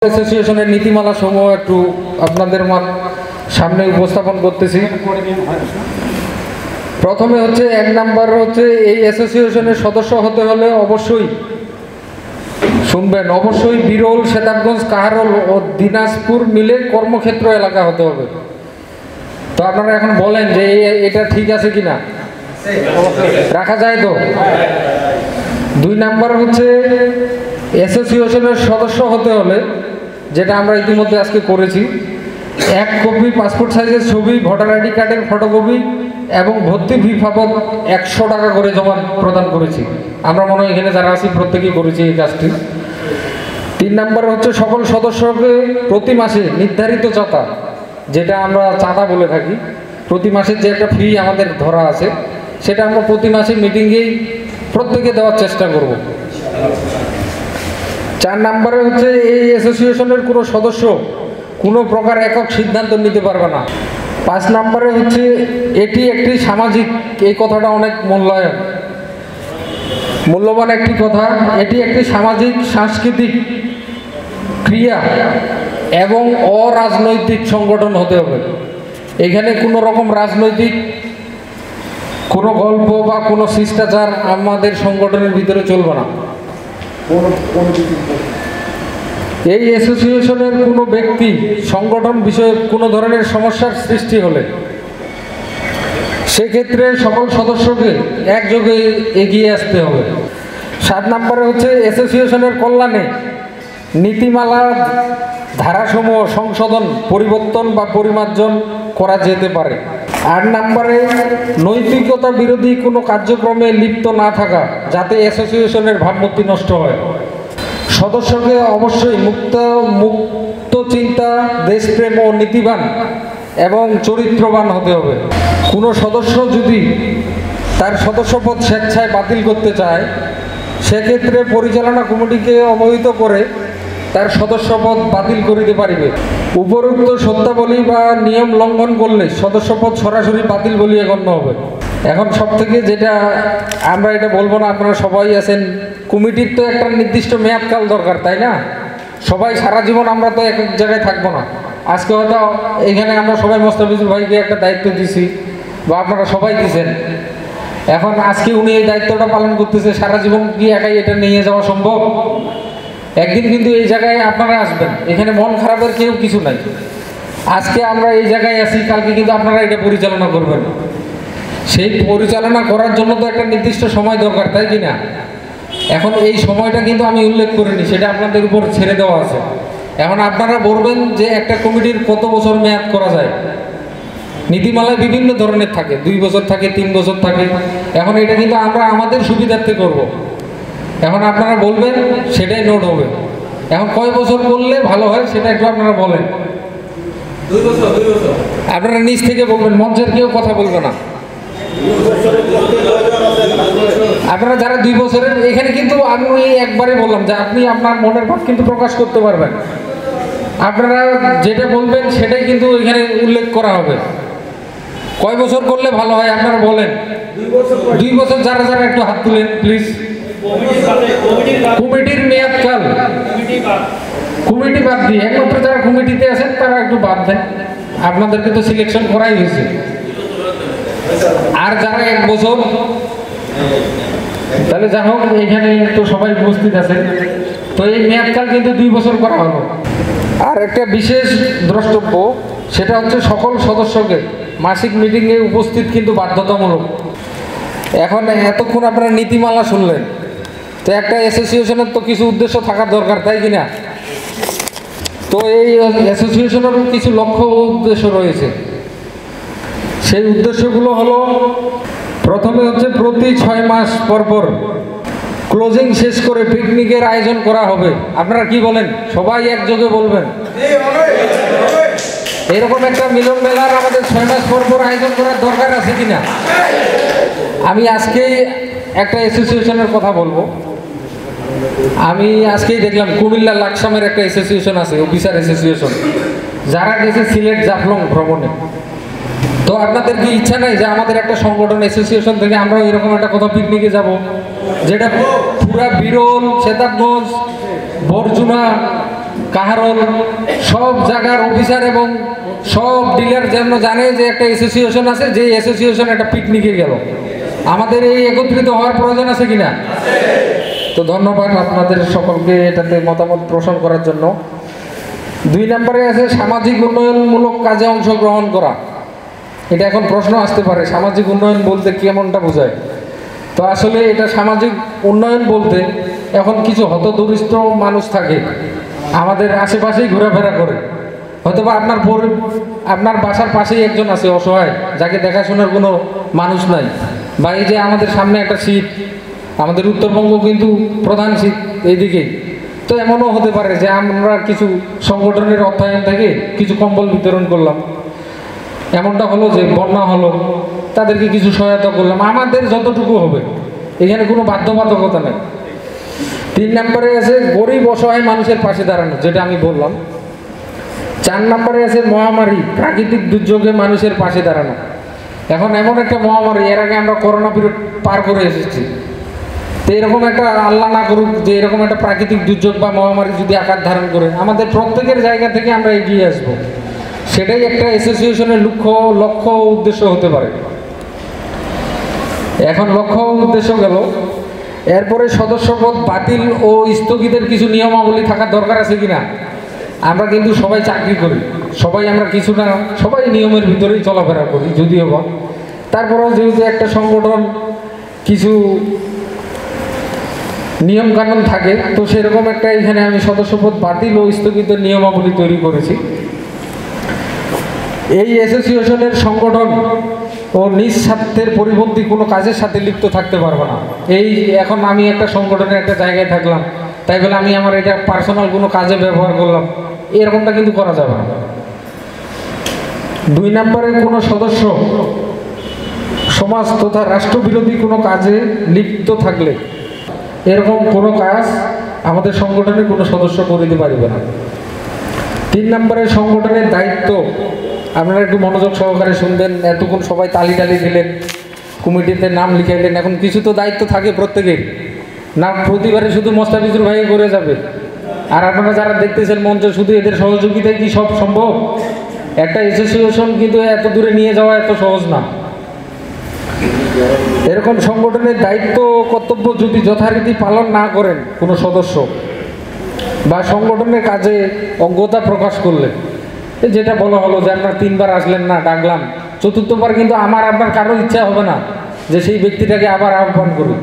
অ্যাসোসিয়েশনের নীতিমালা সমূহ একটু আপনাদের সামনে উপস্থাপন করতেছি। প্রথমে হচ্ছে 1 নাম্বার হচ্ছে এই অ্যাসোসিয়েশনের সদস্য হতে হলে অবশ্যই শুনবেন, অবশ্যই বিরল, সেতাবগঞ্জ, কাহারোল ও দিনাজপুর মিলে কর্মক্ষেত্র এলাকা হতে হবে। তো আপনারা এখন বলেন যে এটা ঠিক আছে কিনা, রাখা যায় তো? 2 নাম্বার হচ্ছে অ্যাসোসিয়েশনের সদস্য হতে হলে, যেটা আমরা ইতিমধ্যে আজকে করেছি, 1 কপি পাসপোর্ট সাইজের ছবি, ভোটার আইডি কার্ডের ফটোকপি এবং ভর্তি ফি বাবদ 100 টাকা করে জমা প্রদান করেছি। আমরা মনে হয় এখানে যারা আছি প্রত্যেকেই করেছি এই কাজটি। 3 নাম্বার হচ্ছে সকল সদস্যকে প্রতি মাসে নির্ধারিত চাঁদা, যেটা আমরা চাঁদা বলে থাকি, প্রতি মাসের যে একটা ফি আমাদের ধরা আছে, সেটা আমরা প্রতি মাসে মিটিংয়েই প্রত্যেকে দেওয়ার চেষ্টা করব। 4 নাম্বারে হচ্ছে এই অ্যাসোসিয়েশনের কোনো সদস্য কোনো প্রকার একক সিদ্ধান্ত নিতে পারবে না। 5 নাম্বারে হচ্ছে এটি একটি সামাজিক, এই কথাটা অনেক মূল্যবান একটি কথা, এটি একটি সামাজিক সাংস্কৃতিক ক্রিয়া এবং অরাজনৈতিক সংগঠন হতে হবে। এখানে কোনো রকম রাজনৈতিক কোনো গল্প বা কোনো শিষ্টাচার আমাদের সংগঠনের ভিতরে চলবে না। এই অ্যাসোসিয়েশনের কোনো ব্যক্তি সংগঠন বিষয়ে কোনো ধরনের সমস্যার সৃষ্টি হলে সেক্ষেত্রে সকল সদস্যকে একযোগে এগিয়ে আসতে হবে। 7 নাম্বারে হচ্ছে অ্যাসোসিয়েশনের কল্যাণে নীতিমালা ধারাসমূহ সংশোধন, পরিবর্তন বা পরিমার্জন করা যেতে পারে। 8 নাম্বারে নৈতিকতা বিরোধী কোনো কার্যক্রমে লিপ্ত না থাকা, যাতে অ্যাসোসিয়েশনের ভাবমূর্তি নষ্ট হয়। সদস্যকে অবশ্যই মুক্ত চিন্তা, দেশপ্রেম ও নীতিবান এবং চরিত্রবান হতে হবে। কোনো সদস্য যদি তার সদস্যপদ স্বেচ্ছায় বাতিল করতে চায়, সেক্ষেত্রে পরিচালনা কমিটিকে অবহিত করে তার সদস্যপদ বাতিল করিতে পারিবে। উপরোক্ত শর্তাবলী বা নিয়ম লঙ্ঘন করলে সদস্যপদ সরাসরি বাতিল বলিয়া গণ্য হবে। এখন সব থেকে যেটা আমরা এটা বলবো না, আপনারা সবাই আছেন, কমিটির তো একটা নির্দিষ্ট মেয়াদকাল দরকার, তাই না? সবাই সারা জীবন আমরা তো এক জায়গায় থাকবো না। আজকে হয়তো এখানে আমরা সবাই মোস্তাফিজুল ভাইকে একটা দায়িত্ব দিছি বা আপনারা সবাই দিয়েছেন, এখন আজকে উনি এই দায়িত্বটা পালন করতেছে, সারা জীবন কি একাই এটা নিয়ে যাওয়া সম্ভব? একদিন কিন্তু এই জায়গায় আপনারা আসবেন, এখানে মন খারাপের কেউ কিছু নাই। আজকে আমরা এই জায়গায় আসি, কালকে কিন্তু আপনারা এটা পরিচালনা করবেন। সেই পরিচালনা করার জন্য তো একটা নির্দিষ্ট সময় দরকার, তাই কি না? এখন এই সময়টা কিন্তু আমি উল্লেখ করিনি, সেটা আপনাদের উপর ছেড়ে দেওয়া আছে। এখন আপনারা বলবেন যে একটা কমিটির কত বছর মেয়াদ করা যায়। নীতিমালায় বিভিন্ন ধরনের থাকে, 2 বছর থাকে, 3 বছর থাকে। এখন এটা কিন্তু আমরা আমাদের সুবিধার্থে করব। এখন আপনারা বলবেন, সেটাই নোট হবে। এখন কয় বছর করলে ভালো হয় সেটা একটু আপনারা বলেন। 2 বছর। আপনারা নিজ থেকে বলবেন, মঞ্চের কেউ কথা বলবে না। আপনারা যারা 2 বছরের, এখানে কিন্তু আমি একবারে বললাম যে আপনি আপনার মনের ভাব কিন্তু প্রকাশ করতে পারবেন। আপনারা যেটা বলবেন সেটাই কিন্তু এখানে উল্লেখ করা হবে। কয় বছর করলে ভালো হয় আপনারা বলেন। 2 বছর যারা যারা একটু হাত তুলেন প্লিজ। কমিটির মেয়াদকাল, কমিটি বাদ দিয়ে একমাত্র যারা কমিটিতে আছেন তারা একটু বাদ দেন, আপনাদেরকে তো সিলেকশন করাই হয়েছে। আর যারা 1 বছর, তাহলে যা হোক এখানে তো সবাই উপস্থিত আছেন, তো এই মেয়াদকাল কিন্তু 2 বছর করা হলো। আর একটা বিশেষ দ্রষ্টব্য, সেটা হচ্ছে সকল সদস্যকে মাসিক মিটিংয়ে উপস্থিত কিন্তু বাধ্যতামূলক। এখন এতক্ষণ আপনারা নীতিমালা শুনলেন, তো একটা অ্যাসোসিয়েশনের তো কিছু উদ্দেশ্য থাকার দরকার, তাই কিনা? তো এই অ্যাসোসিয়েশনেরও কিছু লক্ষ্য ও উদ্দেশ্য রয়েছে। সেই উদ্দেশ্যগুলো হলো, প্রথমে হচ্ছে প্রতি 6 মাস পর ক্লোজিং শেষ করে পিকনিকের আয়োজন করা হবে। আপনারা কি বলেন? সবাই একযোগে বলবেন। এরকম একটা মিলন মেলার আমাদের 6 মাস পর আয়োজন করার দরকার আছে কিনা? আমি আজকেই একটা অ্যাসোসিয়েশনের কথা বলবো। আমি আজকেই দেখলাম কুমিল্লা লাকসামের একটা অ্যাসোসিয়েশন আছে, অফিসার অ্যাসোসিয়েশন, যারা গেছে সিলেট জাফলং ভ্রমণে। তো আপনাদের কি ইচ্ছা নাই যে আমাদের একটা সংগঠন অ্যাসোসিয়েশন থেকে আমরা এরকম একটা কোথাও পিকনিকে যাব, যেটা পুরা বিরল, সেতাবগঞ্জ, বরজুনা, কাহারল সব জায়গার অফিসার এবং সব ডিলার যেন জানে যে একটা অ্যাসোসিয়েশন আছে, যে অ্যাসোসিয়েশন একটা পিকনিকে গেল। আমাদের এই একত্রিত হওয়ার প্রয়োজন আছে কিনা? তো ধন্যবাদ আপনাদের সকলকে এটাতে মতামত পোষণ করার জন্য। 2 নম্বরে আছে সামাজিক উন্নয়নমূলক কাজে অংশগ্রহণ করা। এটা এখন প্রশ্ন আসতে পারে, সামাজিক উন্নয়ন বলতে কেমনটা বোঝায়? তো আসলে এটা সামাজিক উন্নয়ন বলতে এখন কিছু হতদরিদ্র মানুষ থাকে আমাদের আশেপাশেই ঘোরাফেরা করে, হয়তোবা আপনার বাসার পাশেই একজন আছে অসহায়, যাকে দেখাশোনার কোনো মানুষ নাই, বা এই যে আমাদের সামনে একটা শীত, আমাদের উত্তরবঙ্গ কিন্তু প্রধান শীত এইদিকে, তো এমনও হতে পারে যে আমরা কিছু সংগঠনের অর্থায়ন থেকে কিছু কম্বল বিতরণ করলাম, এমনটা হলো যে বন্যা হলো, তাদেরকে কিছু সহায়তা করলাম, আমাদের যতটুকু হবে, এখানে কোনো বাধ্যবাধকতা নেই। 3 নম্বরে আছে গরিব অসহায় মানুষের পাশে দাঁড়ানো, যেটা আমি বললাম। 4 নম্বরে আছে মহামারী, প্রাকৃতিক দুর্যোগে মানুষের পাশে দাঁড়ানো। এখন এমন একটা মহামারী, এর আগে আমরা করোনা পিরিয়ড পার করে এসেছি, তো এরকম একটা আল্লাহ না করুক যে এরকম একটা প্রাকৃতিক দুর্যোগ বা মহামারী যদি আকার ধারণ করে, আমাদের প্রত্যেকের জায়গা থেকে আমরা এগিয়ে আসবো, সেটাই একটা অ্যাসোসিয়েশনের লক্ষ্য উদ্দেশ্য হতে পারে। এখন লক্ষ্য উদ্দেশ্য গেল, এরপরে সদস্যপদ বাতিল ও স্থগিতের কিছু নিয়মাবলী থাকার দরকার আছে কিনা? আমরা কিন্তু সবাই চাকরি করি, সবাই আমরা কিছু না সবাই নিয়মের ভিতরেই চলাফেরা করি, যদিও বা তারপরেও যেহেতু একটা সংগঠন কিছু নিয়ম কানুন থাকে, তো সেরকম একটা এখানে আমি সদস্যপদ বাতিল ও স্থগিতের নিয়মাবলী তৈরি করেছি। এই অ্যাসোসিয়েশনের সংগঠন ও নিজ স্বার্থের পরিপন্থী কোনো কাজের সাথে লিপ্ত থাকতে পারবে না। এই এখন আমি একটা সংগঠনের একটা জায়গায় থাকলাম, তাই বলে আমি আমার এটা পার্সোনাল কোনো কাজে ব্যবহার করলাম, এরকমটা কিন্তু করা যাবে না। 2 নম্বরে কোনো সদস্য সমাজ তথা রাষ্ট্রবিরোধী কোনো কাজে লিপ্ত থাকলে এরকম কোনো কাজ আমাদের সংগঠনের কোনো সদস্য করিতে পারবে না। 3 নম্বরে সংগঠনের দায়িত্ব, আপনারা একটু মনোযোগ সহকারে শুনবেন, এতক্ষণ সবাই তালি দিলেন, কমিটিতে নাম লিখাইলেন, এখন কিছু তো দায়িত্ব থাকে প্রত্যেকের, না প্রতিবারে শুধু মোস্তাফিজুর ভাই করে যাবে, আর আপনারা যারা দেখতেছেন মঞ্চে শুধু এদের সহযোগিতায় কি সব সম্ভব? একটা অ্যাসোসিয়েশন কিন্তু এত দূরে নিয়ে যাওয়া এত সহজ না। এরকম সংগঠনের দায়িত্ব কর্তব্য যদি যথারীতি পালন না করেন কোনো সদস্য, বা সংগঠনের কাজে অজ্ঞতা প্রকাশ করলে, যেটা বলা হলো যে আপনার 3 বার আসলেন না, ডাকলাম, 4র্থবার কিন্তু আমার আপনার কারোর ইচ্ছা হবে না যে সেই ব্যক্তিটাকে আবার আহ্বান করি।